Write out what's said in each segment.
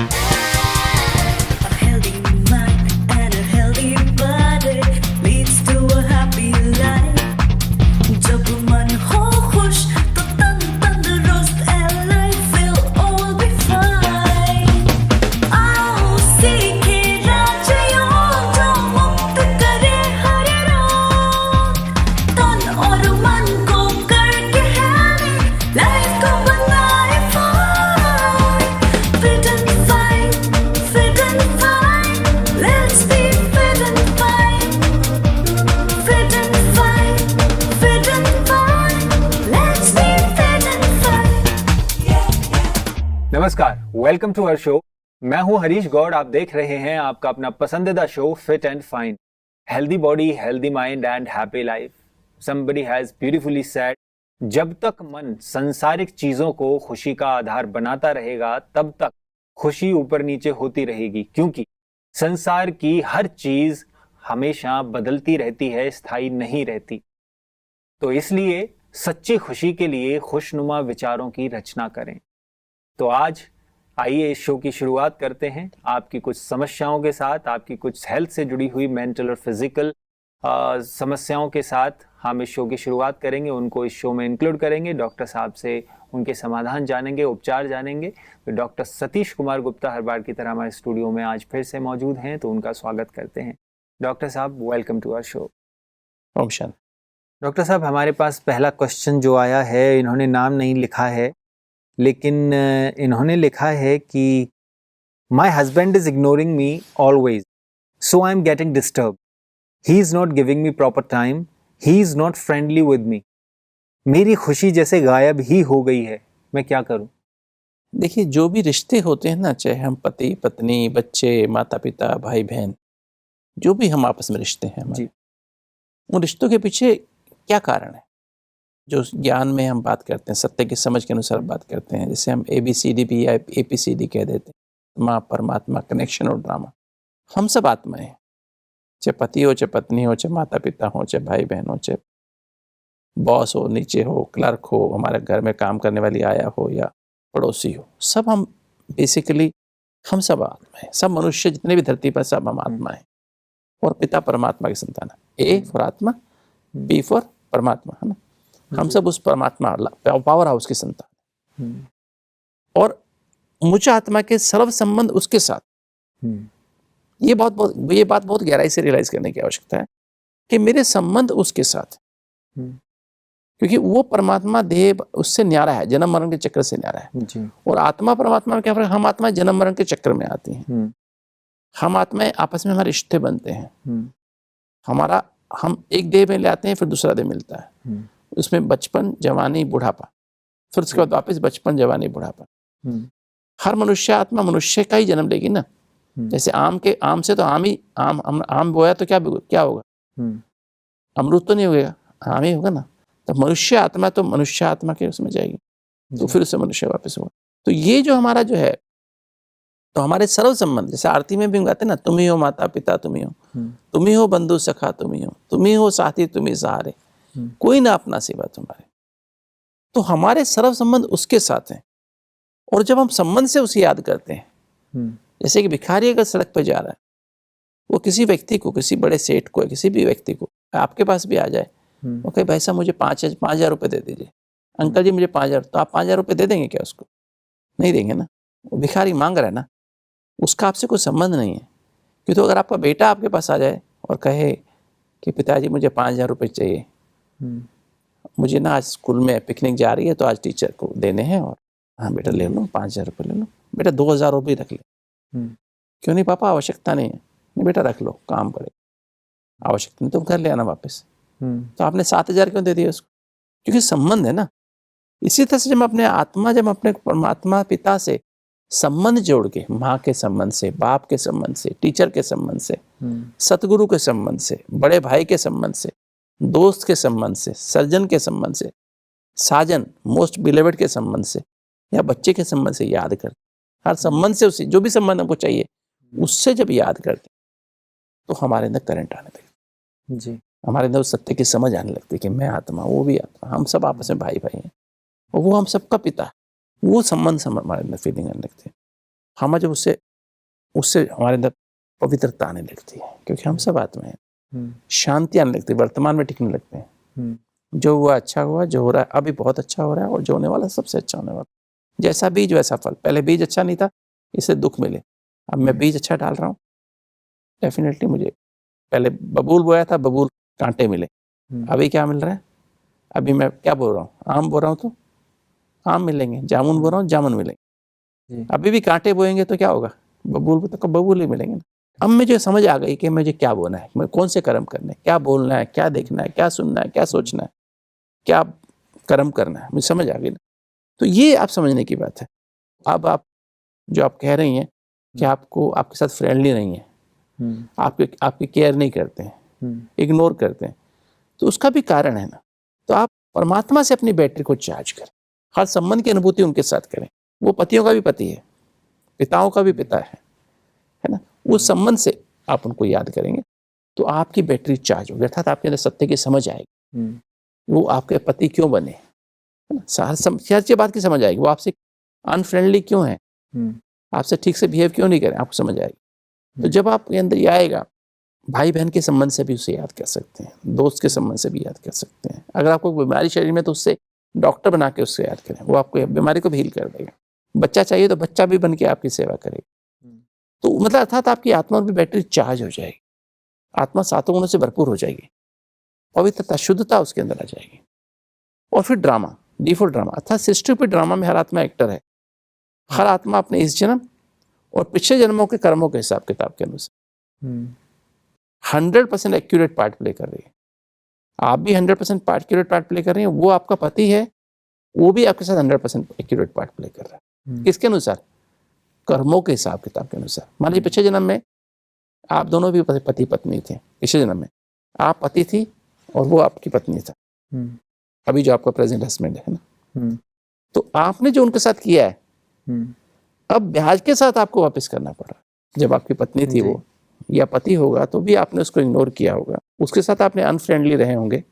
A healthy mind and a healthy body leads to a happy life. जब मन हो खुश तो तन तंदुरुस्त and life will all be fine. आओ सीखे राजयोग जो मुक्त करे हर रोग. तन और मन को करके healthy, life को बनाए fine. Fit and fine, fit and fine. Let's be fit and fine. Fit and fine, fit and fine. Let's be fit and fine. नमस्कार, वेलकम टू आवर शो। मैं हूं हरीश गौड़। आप देख रहे हैं आपका अपना पसंदीदा show fit and fine. Healthy body, healthy mind and happy life. Somebody has beautifully said, जब तक मन संसारिक चीजों को खुशी का आधार बनाता रहेगा तब तक खुशी ऊपर नीचे होती रहेगी, क्योंकि संसार की हर चीज हमेशा बदलती रहती है, स्थायी नहीं रहती। तो इसलिए सच्ची खुशी के लिए खुशनुमा विचारों की रचना करें। तो आज आइए इस शो की शुरुआत करते हैं आपकी कुछ समस्याओं के साथ, आपकी कुछ हेल्थ से जुड़ी हुई मेंटल और फिजिकल समस्याओं के साथ हम इस शो की शुरुआत करेंगे। उनको इस शो में इंक्लूड करेंगे। डॉक्टर साहब से उनके समाधान जानेंगे, उपचार जानेंगे। तो डॉक्टर सतीश कुमार गुप्ता हर बार की तरह हमारे स्टूडियो में आज फिर से मौजूद हैं, तो उनका स्वागत करते हैं। डॉक्टर साहब, वेलकम टू आवर शो। ओम शांति। डॉक्टर साहब, हमारे पास पहला क्वेश्चन जो आया है, इन्होंने नाम नहीं लिखा है, लेकिन इन्होंने लिखा है कि my husband is ignoring me always, so I am getting disturb. He is not giving me proper time, he is not friendly with me. मेरी खुशी जैसे गायब ही हो गई है, मैं क्या करूं? देखिए, जो भी रिश्ते होते हैं ना, चाहे हम पति पत्नी, बच्चे, माता पिता, भाई बहन, जो भी हम आपस में रिश्ते हैं हमारे, उन रिश्तों के पीछे क्या कारण है? जो ज्ञान में हम बात करते हैं, सत्य की समझ के अनुसार बात करते हैं, जैसे हम ABCD या APCD कह देते हैं, माँ, परमात्मा, कनेक्शन और ड्रामा। हम सब आत्माएं हैं, चाहे पति हो, चाहे पत्नी हो, चाहे माता पिता हो, चाहे भाई बहन हो, चाहे बॉस हो, नीचे हो, क्लर्क हो, हमारे घर में काम करने वाली आया हो या पड़ोसी हो, सब हम बेसिकली हम सब आत्मा है। सब मनुष्य जितने भी धरती पर, सब हम आत्मा है। और पिता परमात्मा की संतान है। A फॉर आत्मा, B फॉर परमात्मा, है ना। हम सब उस परमात्मा पावर हाउस की संतान। और मुझ आत्मा के सर्व संबंध उसके साथ, ये बात बहुत गहराई से रियलाइज करने की आवश्यकता है कि मेरे संबंध उसके साथ, क्योंकि वो परमात्मा देह उससे न्यारा है, जन्म मरण के चक्र से न्यारा है जी। और आत्मा परमात्मा में क्या फर्क? हम आत्मा जन्म मरण के चक्र में आती हैं। हम आत्माएं आपस में हमारे रिश्ते बनते हैं। हम एक देह में ले आते हैं, फिर दूसरा देह मिलता है। उसमें बचपन, जवानी, बुढ़ापा, फिर उसके बाद वापस बचपन, जवानी, बुढ़ापा। हर मनुष्य आत्मा मनुष्य का ही जन्म लेगी ना। जैसे आम से तो आम बोया तो क्या होगा? अमरूद तो नहीं होगा, आम ही होगा ना। तो मनुष्य आत्मा तो मनुष्य आत्मा के उसमें जाएगी, तो फिर उससे मनुष्य वापस होगा। तो ये जो हमारा जो है, तो हमारे सर्व संबंध, जैसे आरती में भी हम गाते हैं ना, तुम ही हो माता पिता, तुम ही हो, तुम ही हो बंधु सखा, तुम ही हो साथी, तुम ही सहारे, कोई ना अपना सिवा तुम्हारे। तो हमारे सर्व संबंध उसके साथ हैं। और जब हम संबंध से उसे याद करते हैं, जैसे कि भिखारी अगर सड़क पर जा रहा है, वो किसी व्यक्ति को, किसी बड़े सेठ को, किसी भी व्यक्ति को आपके पास भी आ जाए, वो कहे भाई साहब मुझे 5,000 रुपये दे दीजिए, अंकल जी मुझे 5,000, तो आप 5,000 रुपये दे देंगे क्या उसको? नहीं देंगे ना। वो भिखारी मांग रहा है ना, उसका आपसे कोई संबंध नहीं है। क्योंकि तो अगर आपका बेटा आपके पास आ जाए और कहे कि पिताजी मुझे 5,000 रुपये चाहिए, मुझे ना आज स्कूल में पिकनिक जा रही है, तो आज टीचर को देने हैं, और हाँ बेटा ले लो 5,000 रुपये ले लो, बेटा 2,000 रुपये रख ले। क्यों नहीं पापा, आवश्यकता नहीं है। नहीं बेटा रख लो, काम पड़े, आवश्यकता नहीं तुम घर ले आना वापस। तो आपने 7,000 क्यों दे दिया उसको? क्योंकि संबंध है ना। इसी तरह से जब अपने परमात्मा पिता से संबंध जोड़ के, माँ के संबंध से, बाप के संबंध से, टीचर के संबंध से, सतगुरु के संबंध से, बड़े भाई के संबंध से, दोस्त के संबंध से, सर्जन के संबंध से, साजन मोस्ट बिलेवेड के संबंध से, या बच्चे के संबंध से याद करते, हर संबंध से, उसे जो भी संबंध हमको चाहिए उससे जब याद करते, तो हमारे अंदर करंट आने लगता जी। हमारे अंदर उस सत्य की समझ आने लगती है कि मैं आत्मा, वो भी आत्मा, हम सब आपस में भाई भाई हैं, और वो हम सबका पिता है। वो संबंध हमारे अंदर फीलिंग आने लगती है। हम जब उससे उससे हमारे अंदर पवित्रता आने लगती है, क्योंकि हम सब आत्मा हैं, शांति आने लगती है, वर्तमान में टिकने लगते हैं। जो हुआ अच्छा हुआ, जो हो रहा है अभी बहुत अच्छा हो रहा है, और जो होने वाला है सबसे अच्छा होने वाला। जैसा बीज वैसा फल। पहले बीज अच्छा नहीं था, इससे दुख मिले। अब मैं बीज अच्छा डाल रहा हूँ, डेफिनेटली मुझे पहले बबूल बोया था, बबूल कांटे मिले। अभी क्या मिल रहा है? अभी मैं क्या बोल रहा हूँ? आम बोल रहा हूँ तो आम मिलेंगे, जामुन बोल रहा हूँ जामुन मिलेंगे। अभी भी कांटे बोएंगे तो क्या होगा? बबूल तो बबूल ही मिलेंगे ना। अब मुझे समझ आ गई कि मुझे क्या बोलना है, मैं कौन से कर्म करने, क्या बोलना है, क्या देखना है, क्या सुनना है, क्या सोचना है, क्या कर्म करना है, मुझे समझ आ गई ना। तो ये आप समझने की बात है। अब आप जो आप कह रही हैं कि आपको आपके साथ फ्रेंडली नहीं है, आपकी केयर नहीं करते हैं, इग्नोर करते हैं, तो उसका भी कारण है ना। तो आप परमात्मा से अपनी बैटरी को चार्ज करें, हर संबंध की अनुभूति उनके साथ करें। वो पतियों का भी पति है, पिताओं का भी पिता है ना। उस संबंध से आप उनको याद करेंगे तो आपकी बैटरी चार्ज होगी, अर्थात आपके अंदर सत्य की समझ आएगी। वो आपके पति क्यों बने, है ना, हर बात की समझ आएगी। वो आपसे अनफ्रेंडली क्यों है, आपसे ठीक से बिहेव क्यों नहीं करें, आपको समझ आएगी। तो जब आपके अंदर ये आएगा, भाई बहन के संबंध से भी उसे याद कर सकते हैं, दोस्त के संबंध से भी याद कर सकते हैं। अगर आपको बीमारी शरीर में तो उससे डॉक्टर बना के उससे याद करें, वो आपको बीमारी को भी हील कर देगा। बच्चा चाहिए तो बच्चा भी बन के आपकी सेवा करेगा। तो मतलब अर्थात आपकी आत्मा की बैटरी चार्ज हो जाएगी, आत्मा सातों गुणों से भरपूर हो जाएगी, पवित्रता शुद्धता उसके अंदर आ जाएगी। और फिर ड्रामा, डिफॉल्ट ड्रामा, अर्थात सृष्टि पे ड्रामा में हर आत्मा एक्टर है। हर आत्मा अपने इस जन्म और पिछले जन्मों के कर्मों के हिसाब किताब के अनुसार 100% एक्यूरेट पार्ट प्ले कर रही है। आप भी 100% एक्यूरेट पार्ट प्ले कर रही हैं, वो आपका पति है, वो भी आपके साथ 100% एक्यूरेट पार्ट प्ले कर रहा है। किसके अनुसार? कर्मों के हिसाब किताब के अनुसार। मान लीजिए पिछले जन्म में आप दोनों भी पति पत्नी थे, पिछले जन्म में आप पति थी और वो आपकी पत्नी था, अभी जो आपका प्रेजेंट हस्बैंड है ना। तो आपने जो उनके साथ किया है, अब ब्याज के साथ आपको वापस करना पड़ा। जब आपकी पत्नी थी वो, या पति होगा तो भी आपने उसको इग्नोर किया होगा, उसके साथ आपने अनफ्रेंडली रहे होंगे,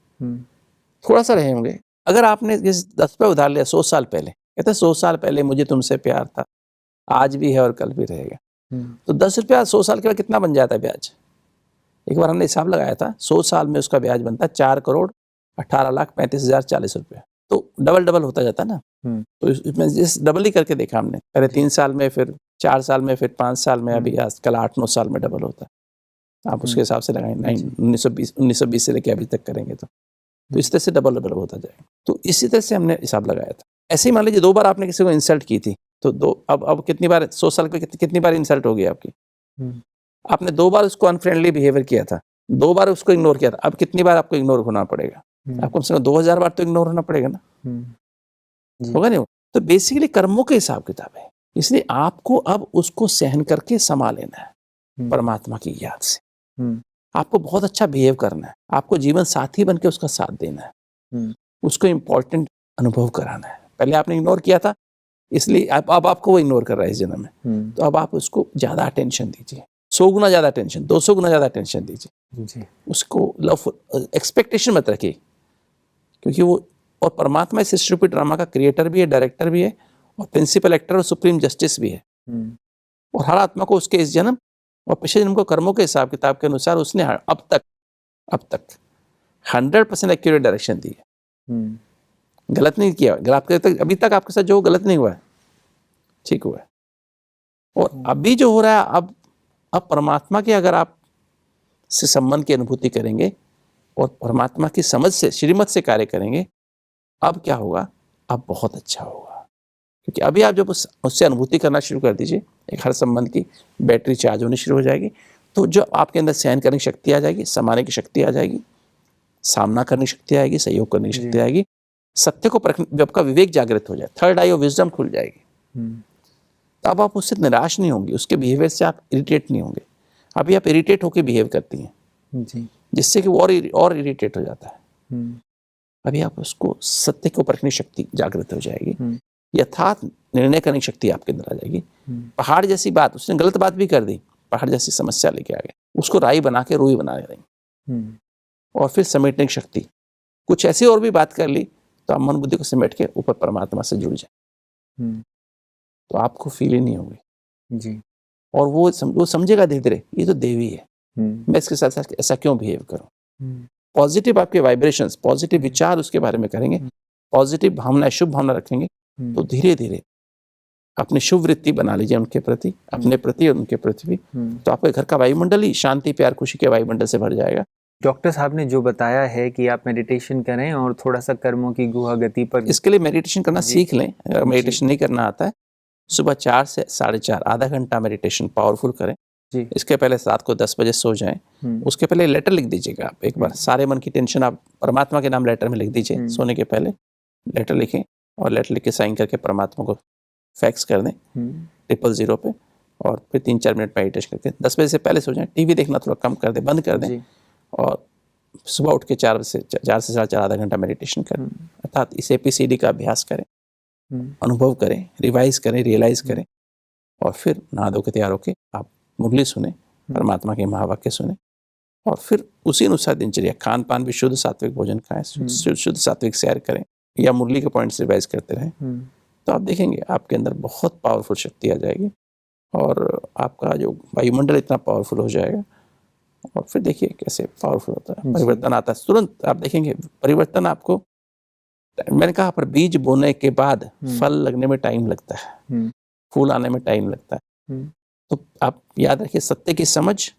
थोड़ा सा रहे होंगे। अगर आपने इस 10 पे उधार लिया 100 साल पहले, कहते 100 साल पहले मुझे तुमसे प्यार था, आज भी है और कल भी रहेगा, तो 10 रुपया 100 साल के बाद कितना बन जाता है ब्याज? एक बार हमने हिसाब लगाया था, 100 साल में उसका ब्याज बनता है 4,18,35,040 रुपया। तो डबल होता जाता है ना। तो इसमें जिस डबल ही करके देखा हमने, पहले 3 साल में, फिर 4 साल में, फिर 5 साल में, अभी आजकल 8-9 साल में डबल होता है। आप उसके हिसाब से लगाएं, 1920 से लेके अभी तक करेंगे तो इस तरह से डबल होता जाएगा। तो इसी तरह से हमने हिसाब लगाया था। ऐसे ही मान लीजिए 2 बार आपने किसी को इंसल्ट की थी, तो अब कितनी बार 100 साल पे कितनी बार इंसल्ट होगी आपकी? आपने 2 बार उसको अनफ्रेंडली बिहेवियर किया था, 2 बार उसको इग्नोर किया था, अब कितनी बार आपको इग्नोर होना पड़ेगा? आपको कम से कम 2000 बार तो इग्नोर होना पड़ेगा ना, होगा नहीं? तो बेसिकली कर्मों के हिसाब किताब है, इसलिए आपको अब उसको सहन करके समा लेना है परमात्मा की याद से। आपको बहुत अच्छा बिहेव करना है, आपको जीवन साथी बन के उसका साथ देना है, उसको इम्पोर्टेंट अनुभव कराना है। पहले आपने इग्नोर किया था, इसलिए अब आपको वो इग्नोर कर रहा है इस जन्म में, तो अब आप उसको ज़्यादा अटेंशन दीजिए, 100 गुना ज़्यादा अटेंशन, 200 गुना ज़्यादा अटेंशन दीजिए। उसको लवफुल एक्सपेक्टेशन मत रखिए, क्योंकि वो और परमात्मा इस सृष्टि ड्रामा का क्रिएटर भी है, डायरेक्टर भी है, और प्रिंसिपल एक्टर और सुप्रीम जस्टिस भी है। और हर आत्मा को उसके इस जन्म और पिछले जन्म को कर्मों के हिसाब किताब के अनुसार उसने अब तक 100% एक्यूरेट डायरेक्शन दी है। गलत नहीं किया, अभी तक आपके साथ जो गलत नहीं हुआ है, ठीक हुआ है। और अभी जो हो रहा है, अब परमात्मा के अगर आप से संबंध की अनुभूति करेंगे और परमात्मा की समझ से, श्रीमत से कार्य करेंगे, अब क्या होगा? अब बहुत अच्छा होगा। क्योंकि अभी आप जब उससे अनुभूति करना शुरू कर दीजिए, एक हर संबंध की बैटरी चार्ज होनी शुरू हो जाएगी, तो जो आपके अंदर सहन करने की शक्ति आ जाएगी, समाने की शक्ति आ जाएगी, सामना करने की शक्ति आएगी, सहयोग करने की शक्ति आएगी, सत्य को परखने, जब आपका विवेक जागृत हो जाए, थर्ड आई ऑफ विजडम खुल जाएगी। तो अब आप उससे निराश नहीं होंगे, उसके बिहेवियर से आप इरिटेट नहीं होंगे। अभी आप इरिटेट होकर बिहेव करती हैं, जिससे कि वो और इरिटेट हो जाता है। अभी आप उसको सत्य को परखने की शक्ति जागृत हो जाएगी, यथार्थ निर्णय करने की शक्ति आपके अंदर आ जाएगी। पहाड़ जैसी बात, उसने गलत बात भी कर दी, पहाड़ जैसी समस्या लेके आ गए, उसको राई बना के रूई बना देंगे, और फिर समेटने की शक्ति, कुछ ऐसी और भी बात कर ली तो आप मन बुद्धि को समेट के ऊपर परमात्मा से जुड़ जाए, तो आपको फील ही नहीं होगी जी। और वो समझेगा धीरे धीरे ये तो देवी है, हम्म, मैं इसके साथ साथ ऐसा क्यों बिहेव करूं। हम्म, पॉजिटिव आपके वाइब्रेशंस, पॉजिटिव विचार उसके बारे में करेंगे, पॉजिटिव भावना, शुभ भावना रखेंगे, तो धीरे धीरे अपनी शुभ वृत्ति बना लीजिए उनके प्रति, अपने प्रति और उनके प्रति भी, तो आपके घर का वायुमंडल ही शांति, प्यार, खुशी के वायुमंडल से भर जाएगा। डॉक्टर साहब ने जो बताया है कि आप मेडिटेशन करें और थोड़ा सा कर्मों की गुहा गति पर, इसके लिए मेडिटेशन करना जी। सीख लें। अगर मेडिटेशन नहीं करना आता है, सुबह 4 से 4:30 आधा घंटा मेडिटेशन पावरफुल करें। जी। इसके पहले रात को 10 बजे सो जाएं। उसके पहले लेटर लिख दीजिएगा आप एक बार, सारे मन की टेंशन आप परमात्मा के नाम लेटर में लिख दीजिए। सोने के पहले लेटर लिखें और लेटर लिख के साइन करके परमात्मा को फैक्स कर दें 000 पे, और फिर 3-4 मिनट मेडिटेशन करके 10 बजे से पहले सो जाएं। टीवी देखना थोड़ा कम कर दें, बंद कर दें, और सुबह उठ के 4 से 4:30 आधा घंटा मेडिटेशन करें, अर्थात इस ABCD का अभ्यास करें, अनुभव करें, रिवाइज करें, रियलाइज करें, और फिर नहा धो के तैयार होके आप मुरली सुने, परमात्मा के महावाक्य सुने, और फिर उसी अनुसार दिनचर्या, खान पान भी शुद्ध सात्विक भोजन खाएं, शुद्ध सात्विक सैर करें, या मुरली के पॉइंट्स रिवाइज करते रहें, तो आप देखेंगे आपके अंदर बहुत पावरफुल शक्ति आ जाएगी, और आपका जो वायुमंडल इतना पावरफुल हो जाएगा। और फिर देखिए कैसे पावरफुल होता है, परिवर्तन आता है तुरंत। आप देखेंगे परिवर्तन आपको, मैंने कहा पर बीज बोने के बाद फल लगने में टाइम लगता है, फूल आने में टाइम लगता है। तो आप याद रखिए, सत्य की समझ,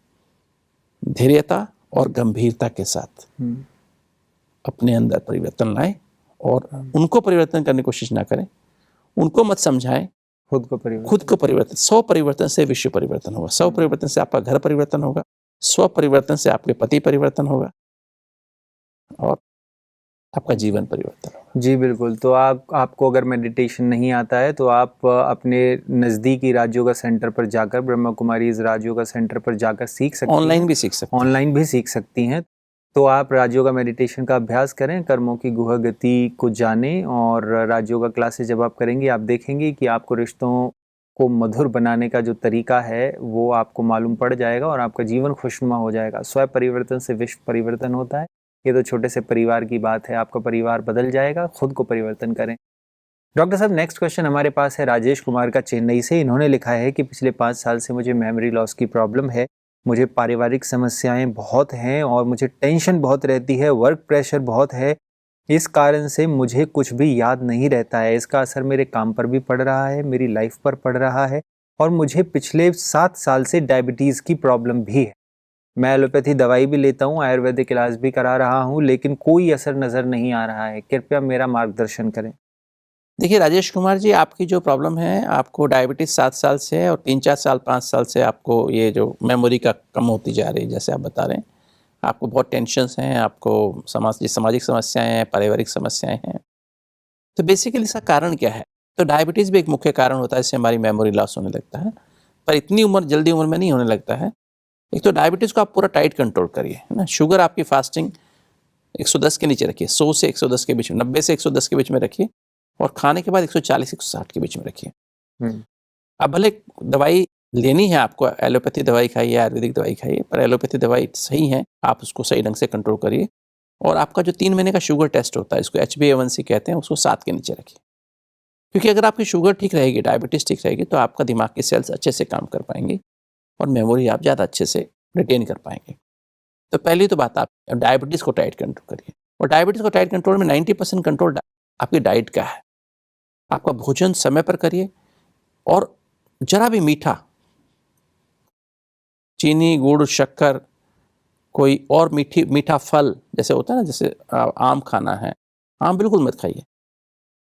धैर्यता और गंभीरता के साथ अपने अंदर परिवर्तन लाएं, और उनको परिवर्तन करने की कोशिश ना करें, उनको मत समझाएं, खुद को परिवर्तन। 100 परिवर्तन से विश्व परिवर्तन होगा, 100 परिवर्तन से आपका घर परिवर्तन होगा, 100 परिवर्तन से आपके पति परिवर्तन होगा, और आपका जीवन परिवर्तन होगा। जी बिल्कुल। तो आपको अगर मेडिटेशन नहीं आता है तो आप अपने नज़दीकी राजयोगा सेंटर पर जाकर, ब्रह्मा कुमारी राजयोगा सेंटर पर जाकर सीख सकती हैं। ऑनलाइन भी सीख सकते हैं। ऑनलाइन भी सीख सकती हैं। तो आप राजयोगा मेडिटेशन का अभ्यास करें, कर्मों की गुहा गति को जानें, और राजयोगा क्लासेस जब आप करेंगे आप देखेंगे कि आपको रिश्तों को मधुर बनाने का जो तरीका है वो आपको मालूम पड़ जाएगा, और आपका जीवन खुशनुमा हो जाएगा। स्व परिवर्तन से विश्व परिवर्तन होता है। ये तो छोटे से परिवार की बात है, आपका परिवार बदल जाएगा। खुद को परिवर्तन करें। डॉक्टर साहब, नेक्स्ट क्वेश्चन हमारे पास है राजेश कुमार का, चेन्नई से। इन्होंने लिखा है कि पिछले 5 साल से मुझे मेमोरी लॉस की प्रॉब्लम है, मुझे पारिवारिक समस्याएं बहुत हैं, और मुझे टेंशन बहुत रहती है, वर्क प्रेशर बहुत है। इस कारण से मुझे कुछ भी याद नहीं रहता है। इसका असर मेरे काम पर भी पड़ रहा है, मेरी लाइफ पर पड़ रहा है, और मुझे पिछले 7 साल से डायबिटीज़ की प्रॉब्लम भी है। मैं एलोपैथी दवाई भी लेता हूँ, आयुर्वेदिक इलाज भी करा रहा हूँ, लेकिन कोई असर नज़र नहीं आ रहा है। कृपया मेरा मार्गदर्शन करें। देखिए राजेश कुमार जी, आपकी जो प्रॉब्लम है, आपको डायबिटीज़ 7 साल से है, और 3-4 साल 5 साल से आपको ये जो मेमोरी का कम होती जा रही है, जैसे आप बता रहे हैं, आपको बहुत टेंशन्स हैं, आपको सामाजिक समस्याएं हैं, पारिवारिक समस्याएं हैं। तो बेसिकली इसका कारण क्या है? तो डायबिटीज़ भी एक मुख्य कारण होता है, इससे हमारी मेमोरी लॉस होने लगता है, पर इतनी जल्दी उम्र में नहीं होने लगता है। एक तो डायबिटीज़ को आप पूरा टाइट कंट्रोल करिए, है ना। शुगर आपकी फास्टिंग 110 के नीचे रखिए, 100 से 110 के बीच में, 90 से 110 के बीच में रखिए, और खाने के बाद 140-160 के बीच में रखिए। अब भले दवाई लेनी है आपको, एलोपैथी दवाई खाइए, आयुर्वेदिक दवाई खाइए, पर एलोपैथी दवाई सही है, आप उसको सही ढंग से कंट्रोल करिए। और आपका जो 3 महीने का शुगर टेस्ट होता है, इसको HbA1c कहते हैं, उसको 7 के नीचे रखिए। क्योंकि अगर आपकी शुगर ठीक रहेगी, डायबिटीज़ ठीक रहेगी, तो आपका दिमाग की सेल्स अच्छे से काम कर पाएंगे, और मेमोरी आप ज़्यादा अच्छे से रिटेन कर पाएंगे। तो पहली तो बात, आप डायबिटीज़ को टाइट कंट्रोल करिए। और डायबिटीज़ को टाइट कंट्रोल में 90% कंट्रोल आपकी डाइट का है। आपका भोजन समय पर करिए, और जरा भी मीठा, चीनी, गुड़, शक्कर, कोई और मीठा फल जैसे होता है ना, जैसे आम खाना है, आम बिल्कुल मत खाइए।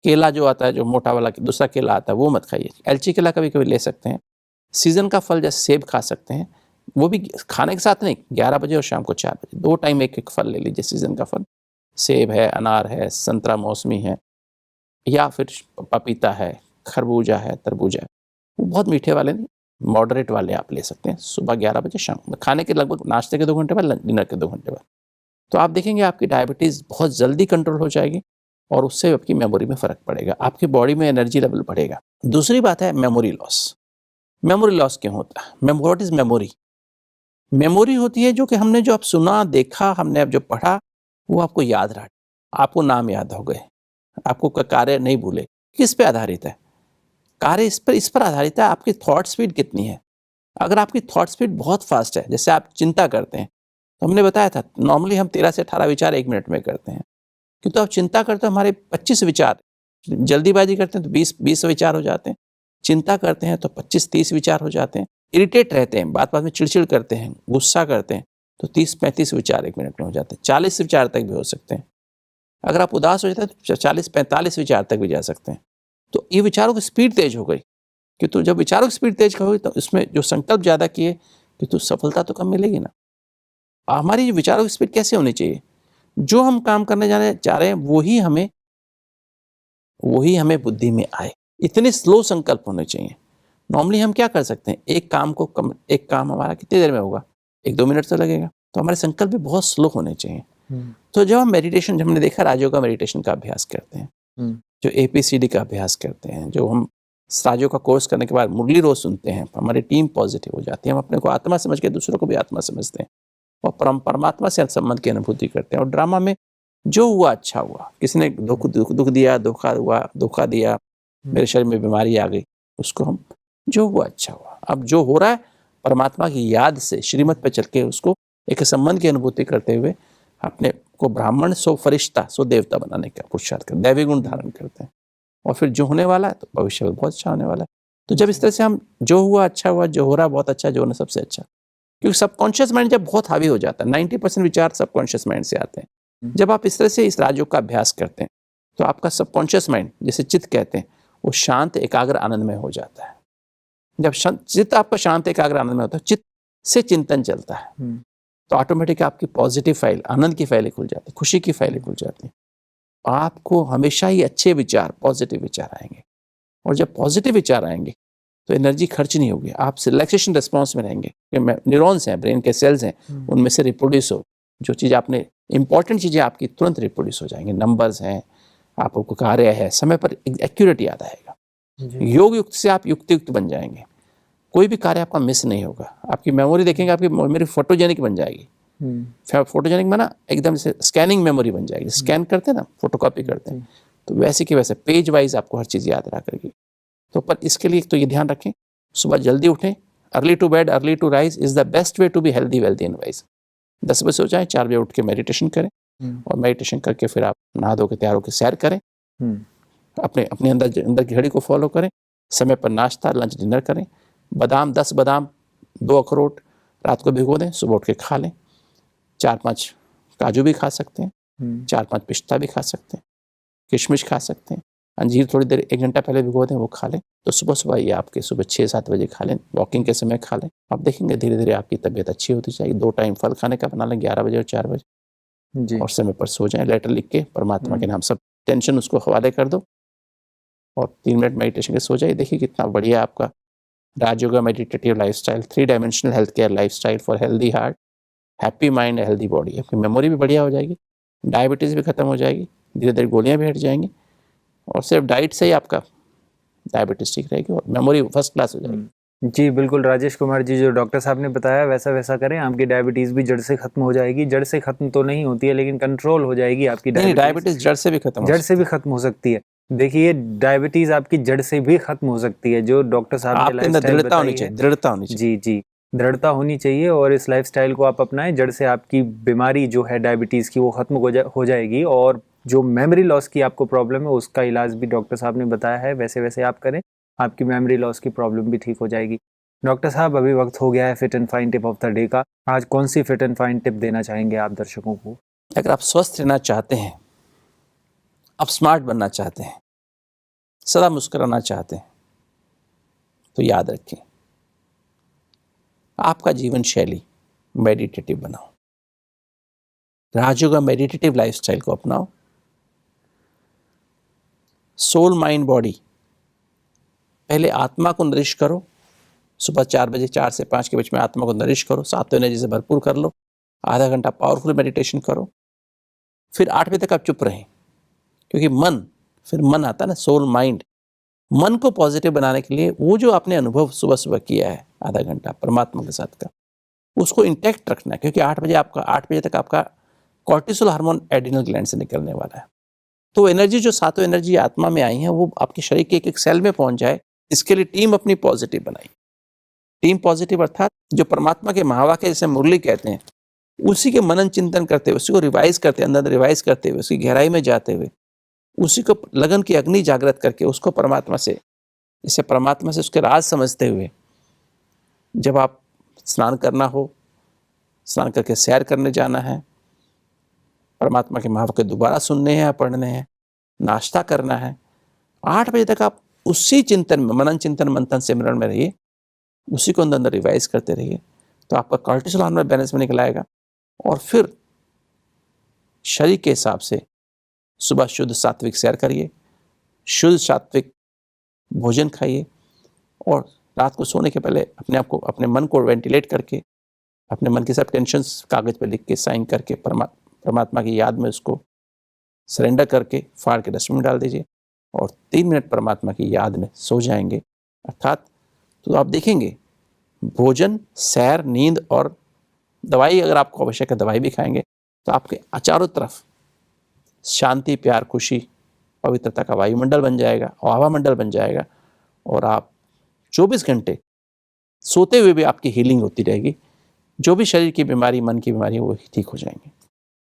केला जो आता है, जो मोटा वाला दूसरा केला आता है, वो मत खाइए। एलची केला कभी कभी ले सकते हैं। सीज़न का फल जैसे सेब खा सकते हैं, वो भी खाने के साथ नहीं, 11 बजे और शाम को 4 बजे, 2 टाइम एक फल ले लीजिए सीज़न का फल। सेब है, अनार है, संतरा मौसमी है, या फिर पपीता है, खरबूजा है, तरबूजा है। वो बहुत मीठे वाले नहीं, मॉडरेट वाले आप ले सकते हैं। सुबह 11 बजे, शाम में खाने के लगभग नाश्ते के 2 घंटे बाद, डिनर के 2 घंटे बाद। तो आप देखेंगे आपकी डायबिटीज़ बहुत जल्दी कंट्रोल हो जाएगी, और उससे आपकी मेमोरी में फ़र्क पड़ेगा, आपकी बॉडी में एनर्जी लेवल बढ़ेगा। दूसरी बात है मेमोरी लॉस। मेमोरी लॉस क्यों होता है? What is memory? मेमोरी होती है जो कि हमने जो अब सुना, देखा, हमने अब जो पढ़ा, वो आपको याद रहा, आपको नाम याद हो गए, आपको कार्य नहीं भूले। किस पे आधारित है? कार्य इस पर आधारित है आपकी थॉट स्पीड कितनी है। अगर आपकी थॉट स्पीड बहुत फास्ट है, जैसे आप चिंता करते हैं, तो हमने बताया था नॉर्मली हम 13 से 18 विचार 1 मिनट में करते हैं, क्योंकि आप चिंता करते हो हमारे 25 विचार, जल्दीबाजी करते हैं तो 20 विचार हो जाते हैं, चिंता करते हैं तो 25-30 विचार हो जाते हैं, इरिटेट रहते हैं, बात बात में चिड़चिड़ करते हैं, गुस्सा करते हैं तो 30-35 विचार 1 मिनट में हो जाते हैं, 40 विचार तक भी हो सकते हैं। अगर आप उदास हो जाते हैं तो 40-45 विचार तक भी जा सकते हैं। तो ये विचारों की स्पीड तेज हो गई, कि तो जब विचारों की स्पीड तेज होगी तो इसमें जो संकल्प ज़्यादा किए कि तो सफलता तो कम मिलेगी ना। हमारी विचारों की स्पीड कैसे होनी चाहिए, जो हम काम करने चाह रहे हैं वही हमें बुद्धि में आए, इतने स्लो संकल्प होने चाहिए। नॉर्मली हम क्या कर सकते हैं, एक काम हमारा कितनी देर में होगा, 1-2 मिनट तो लगेगा, तो हमारे संकल्प भी बहुत स्लो होने चाहिए। तो जब हम मेडिटेशन, जब हमने देखा राजयोग का मेडिटेशन का अभ्यास करते हैं, जो APCD का अभ्यास करते हैं, जो हम राजयोग का कोर्स करने के बाद मुरली रोज सुनते हैं, हमारी टीम पॉजिटिव हो जाती है, हम अपने को आत्मा समझ के दूसरों को भी आत्मा समझते हैं और परमात्मा से संबंध की अनुभूति करते हैं। और ड्रामा में जो हुआ अच्छा हुआ, किसी ने दुख दिया, धोखा दिया, मेरे शरीर में बीमारी आ गई, उसको हम जो हुआ अच्छा हुआ, अब जो हो रहा है परमात्मा की याद से श्रीमत पे चल के उसको एक संबंध की अनुभूति करते हुए अपने को ब्राह्मण सो फरिश्ता सो देवता बनाने का पुरुषार्थ कर, दैवी गुण धारण करते हैं। और फिर जो होने वाला है तो भविष्य में बहुत अच्छा होने वाला है। तो जब इस तरह से हम जो हुआ अच्छा हुआ, जो हो रहा है बहुत अच्छा, जो होना सबसे अच्छा, क्योंकि सबकॉन्शियस माइंड जब बहुत हावी हो जाता है, 90% विचार सबकॉन्शियस माइंड से आते हैं। जब आप इस तरह से इस राजयोग का अभ्यास करते हैं तो आपका सबकॉन्शियस माइंड, जिसे चित्त कहते हैं, वो शांत एकाग्र आनंदमय हो जाता है। जब चित्त आपका शांत एकाग्र आनंदमय होता है, चित्त से चिंतन चलता है, तो ऑटोमेटिक आपकी पॉजिटिव फाइल, आनंद की फाइलें खुल जाती है, खुशी की फाइलें खुल जाती हैं। आपको हमेशा ही अच्छे विचार, पॉजिटिव विचार आएंगे, और जब पॉजिटिव विचार आएंगे तो एनर्जी खर्च नहीं होगी, आप रिलैक्सेशन रिस्पॉन्स में रहेंगे। न्यूरॉन्स हैं, ब्रेन के सेल्स हैं, उनमें से रिप्रोड्यूस हो, जो चीज़ आपने इंपॉर्टेंट चीज़ें आपकी तुरंत रिप्रोड्यूस हो जाएंगी। नंबर्स हैं, आपको कार्य है, समय पर एक्यूरेट याद आएगा। योग युक्त से आप युक्त बन जाएंगे, कोई भी कार्य आपका मिस नहीं होगा। आपकी मेमोरी देखेंगे, आपकी मेमोरी फोटोजेनिक बन जाएगी। फोटोजेनिक में ना एकदम से स्कैनिंग मेमोरी बन जाएगी, स्कैन करते हैं ना, फोटोकॉपी करते हैं, तो वैसे की वैसे पेज वाइज आपको हर चीज़ याद रहा करेगी। तो पर इसके लिए तो ये ध्यान रखें, सुबह जल्दी उठें, early to bed early to rise is the best way to be healthy, wealthy and wise. 10 बजे सो जाएं, 4 बजे उठ के मेडिटेशन करें, और मेडिटेशन करके फिर आप नहा धो के तैयार होकर सैर करें, अपने अंदर की घड़ी को फॉलो करें, समय पर नाश्ता, लंच, डिनर करें। 10 बादाम 2 अखरोट रात को भिगो दें, सुबह उठ के खा लें। 4-5 काजू भी खा सकते हैं, 4-5 पिस्ता भी खा सकते हैं, किशमिश खा सकते हैं, अंजीर थोड़ी देर 1 घंटा पहले भिगो दें, वो खा लें। तो सुबह ये आपके सुबह 6-7 बजे खा लें, वॉकिंग के समय खा लें। आप देखेंगे धीरे धीरे आपकी तबीयत अच्छी होती जाएगी। 2 टाइम फल खाने का बना लें, 11 बजे और 4 बजे, और समय पर सो जाएं। लेटर लिख के परमात्मा के नाम सब टेंशन उसको हवाले कर दो, और 3 मिनट मेडिटेशन के सो जाइए। देखिए कितना बढ़िया आपका Rajyoga meditative lifestyle, 3 dimensional health care lifestyle for healthy heart, happy mind, healthy body. आपकी मेमोरी भी बढ़िया हो जाएगी, डायबिटीज़ भी खत्म हो जाएगी, धीरे धीरे गोलियां भी हट जाएंगी, और सिर्फ डाइट से ही आपका डायबिटीज़ ठीक रहेगी और मेमोरी फर्स्ट क्लास हो जाएगी। जी बिल्कुल राजेश कुमार जी, जो डॉक्टर साहब ने बताया वैसा करें, आपकी डायबिटीज़ भी जड़ से खत्म हो जाएगी। जड़ से खत्म तो नहीं होती है, लेकिन कंट्रोल हो जाएगी आपकी डायबिटीज़। जड़ से भी खत्म हो सकती है। देखिए डायबिटीज़ आपकी जड़ से भी खत्म हो सकती है, जो डॉक्टर साहब ने दृढ़ता होनी चाहिए। जी, दृढ़ता होनी चाहिए, और इस लाइफस्टाइल को आप अपनाएं। जड़ से आपकी बीमारी जो है डायबिटीज़ की, वो खत्म हो जाएगी। और जो मेमोरी लॉस की आपको प्रॉब्लम है, उसका इलाज भी डॉक्टर साहब ने बताया है, वैसे आप करें, आपकी मेमोरी लॉस की प्रॉब्लम भी ठीक हो जाएगी। डॉक्टर साहब, अभी वक्त हो गया है fit and fine tip of the day का। आज कौन सी फिट एंड फाइन टिप देना चाहेंगे आप दर्शकों को? अगर आप स्वस्थ रहना चाहते हैं, आप स्मार्ट बनना चाहते हैं, सदा मुस्कुराना चाहते हैं, तो याद रखें, आपका जीवन शैली मेडिटेटिव बनाओ, राजयोग मेडिटेटिव लाइफस्टाइल को अपनाओ। सोल, माइंड, बॉडी, पहले आत्मा को नरिश करो। सुबह 4 बजे 4 से 5 के बीच में आत्मा को नरिश करो, सात्विक एनर्जी से भरपूर कर लो। आधा घंटा पावरफुल मेडिटेशन करो, फिर 8 बजे तक आप चुप रहें, क्योंकि मन आता है ना, सोल, माइंड। मन को पॉजिटिव बनाने के लिए वो जो आपने अनुभव सुबह किया है आधा घंटा परमात्मा के साथ का, उसको इंटैक्ट रखना है, क्योंकि 8 बजे तक आपका कॉर्टिसोल हार्मोन एड्रिनल ग्लैंड से निकलने वाला है। तो एनर्जी जो सातों एनर्जी आत्मा में आई है, वो आपके शरीर के एक सेल में पहुंच जाए, इसके लिए टीम अपनी पॉजिटिव बनाई। टीम पॉजिटिव अर्थात जो परमात्मा के महावाक्य जैसे मुरली कहते हैं, उसी के मनन चिंतन करते हुए, उसी को रिवाइज करते, अंदर रिवाइज करते हुए, उसकी गहराई में जाते हुए, उसी को लगन की अग्नि जागृत करके उसको परमात्मा से, जैसे परमात्मा से उसके राज समझते हुए, जब आप स्नान करना हो, स्नान करके सैर करने जाना है, परमात्मा के महावाक्य दोबारा सुनने हैं या पढ़ने हैं, नाश्ता करना है, 8 बजे तक आप उसी चिंतन में, मनन चिंतन मंथन सिमरन में रहिए, उसी को अंदर रिवाइज करते रहिए, तो आपका कॉर्टिसोल हार्मोन बैलेंस में निकल आएगा। और फिर शरीर के हिसाब से सुबह शुद्ध सात्विक सैर करिए, शुद्ध सात्विक भोजन खाइए, और रात को सोने के पहले अपने आप को, अपने मन को वेंटिलेट करके, अपने मन के सब टेंशन्स कागज पे लिख के साइन करके परमात्मा की याद में उसको सरेंडर करके फाड़ के डस्टबिन में डाल दीजिए, और 3 मिनट परमात्मा की याद में सो जाएंगे। अर्थात तो आप देखेंगे भोजन, सैर, नींद और दवाई, अगर आपको आवश्यक है दवाई भी खाएंगे, तो आपके चारों तरफ शांति, प्यार, खुशी, पवित्रता का वायुमंडल बन जाएगा, हवा मंडल बन जाएगा, और आप 24 घंटे सोते हुए भी आपकी हीलिंग होती रहेगी। जो भी शरीर की बीमारी, मन की बीमारी है, वो ठीक हो जाएंगे,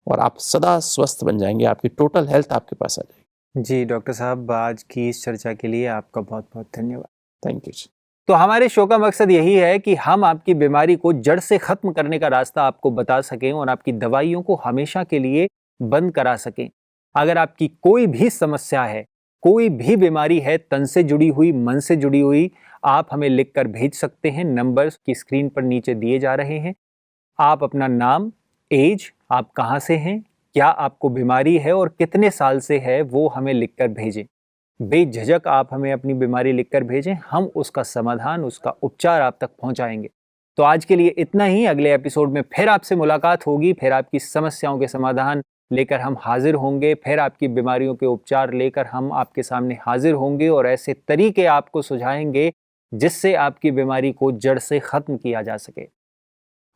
और आप सदा स्वस्थ बन जाएंगे, आपकी टोटल हेल्थ आपके पास आ जाएगी। जी डॉक्टर साहब, आज की इस चर्चा के लिए आपका बहुत बहुत धन्यवाद। Thank you. तो हमारे शो का मकसद यही है कि हम आपकी बीमारी को जड़ से खत्म करने का रास्ता आपको बता सकें और आपकी दवाइयों को हमेशा के लिए बंद करा सकें। अगर आपकी कोई भी समस्या है, कोई भी बीमारी है, तन से जुड़ी हुई, मन से जुड़ी हुई, आप हमें लिखकर भेज सकते हैं। नंबर्स की स्क्रीन पर नीचे दिए जा रहे हैं। आप अपना नाम, एज, आप कहाँ से हैं, क्या आपको बीमारी है और कितने साल से है, वो हमें लिखकर भेजें। बेझिझक आप हमें अपनी बीमारी लिखकर भेजें, हम उसका समाधान, उसका उपचार आप तक पहुंचाएंगे। तो आज के लिए इतना ही। अगले एपिसोड में फिर आपसे मुलाकात होगी, फिर आपकी समस्याओं के समाधान लेकर हम हाजिर होंगे, फिर आपकी बीमारियों के उपचार लेकर हम आपके सामने हाजिर होंगे और ऐसे तरीके आपको सुझाएंगे जिससे आपकी बीमारी को जड़ से खत्म किया जा सके।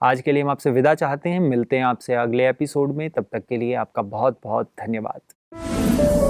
आज के लिए हम आपसे विदा चाहते हैं, मिलते हैं आपसे अगले एपिसोड में। तब तक के लिए आपका बहुत बहुत धन्यवाद।